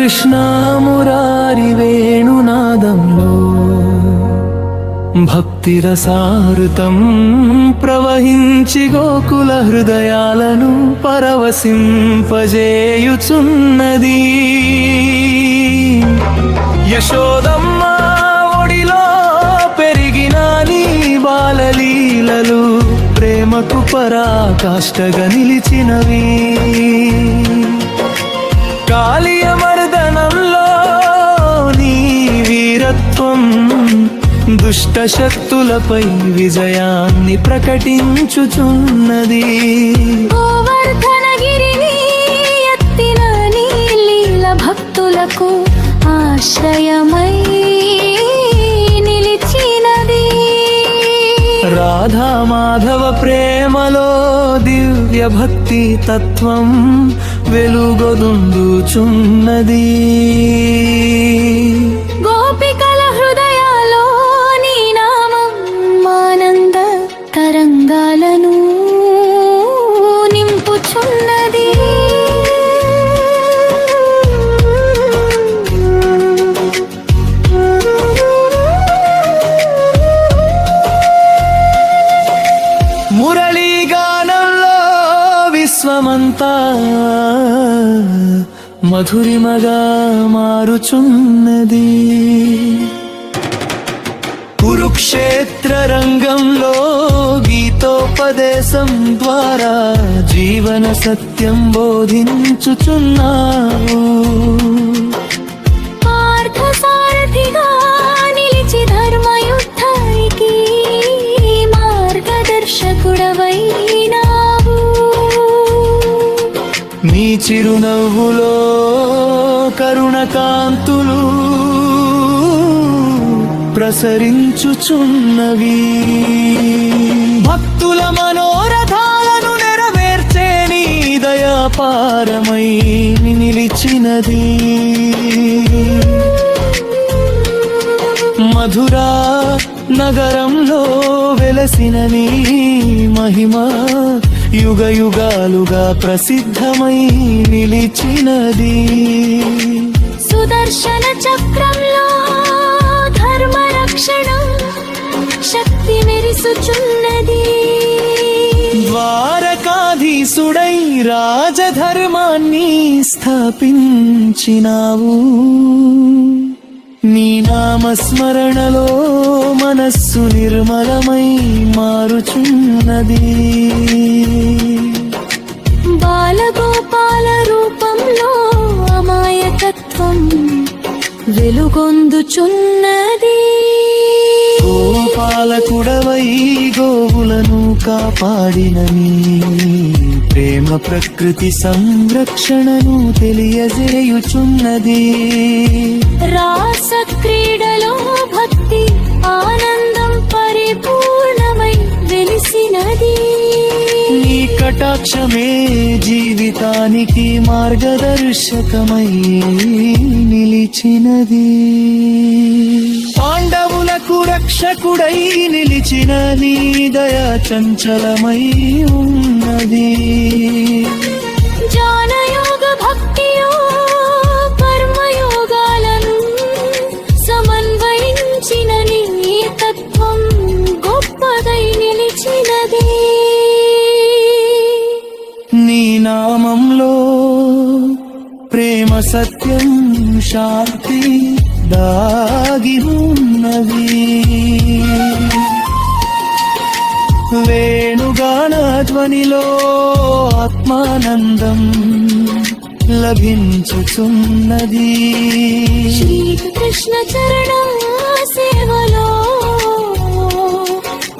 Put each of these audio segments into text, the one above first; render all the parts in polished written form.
కృష్ణ మురారి వేణునాదంలో భక్తి రసారుతం ప్రవహించి గోకుల హృదయాలను పరవశింపజేయుచున్నది. యశోదమ్మ ఒడిలో పెరిగిన నీ బాలలీలలు ప్రేమకు పరాకాష్ఠగా నిలిచినవి. కాళీయమర్దనంలో నీ వీరత్వం దుష్ట శక్తులపై విజయాన్ని ప్రకటించుచున్నది. గోవర్ధనగిరిని ఎత్తిన నీ లీల భక్తులకు ఆశ్రయమై నిలిచినది. రాధా మాధవ ప్రేమలో దివ్య భక్తి తత్వం వెలుగొందుచున్నది. గోపికల హృదయాల్లో నీ నామం ఆనంద తరంగాలను నింపుచున్నది. మురళీ గానంలో విశ్వమంతా మధురిమగా మారుచున్నది. కురుక్షేత్ర రంగంలో గీతోపదేశం ద్వారా జీవన సత్యం బోధించుచున్నావు. పార్థసారథిగా నిలిచి ధర్మయుద్ధానికి మార్గదర్శకుడవైనావు. నీ చిరునవ్వులో కరుణ కాంతులు ప్రసరించుచున్నవి. భక్తుల మనోరథాలను నెరవేర్చే నీ దయాపారమై నిలిచినది. మధురా నగరంలో వెలసిన నీ మహిమ యుగ యుగాలుగా ప్రసిద్ధమై నిలిచినది. సుదర్శన చక్రంలో ధర్మ రక్షణ శక్తి మెరిసుచున్నది. ద్వారకాధీసుడై రాజధర్మాన్ని స్థాపించినావు. నీ నామస్మరణలో మనస్సు నిర్మలమై మారుచున్నది. బాలగోపాల రూపంలో అమాయకత్వం వెలుగొందుచున్నది. గోపాలకుడవై గోవులను కాపాడిన నీ ప్రేమ ప్రకృతి సంరక్షణను తెలియజేయుచున్నది. రాస క్రీడలో భక్తి ఆనందం పరిపూర్ణమై వెలిసినది. నీ కటాక్షమే జీవితానికి మార్గదర్శకమై నిలిచినది. పాండవులకు రక్షకుడై నిలిచిన నీ దయా చంచలమై ఉన్నది. జ్ఞానయోగ భక్తియో కర్మయోగాలను సమన్వయించిన నీ తత్వం గొప్పదై నిలిచినది. నీ నామంలో ప్రేమ సత్యం శాంతి దాగి ఉన్నవి. వేణుగాన ధ్వనిలో ఆత్మానందం లభించుచున్నది. శ్రీకృష్ణ చరణ సేవలో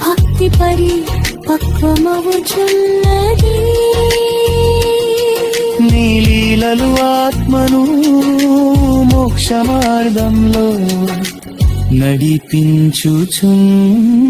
భక్తి పరిపక్వమవుచున్నది. నీ లీలలు ఆత్మను మోక్ష మార్గంలో నడిపించుచున్నవి.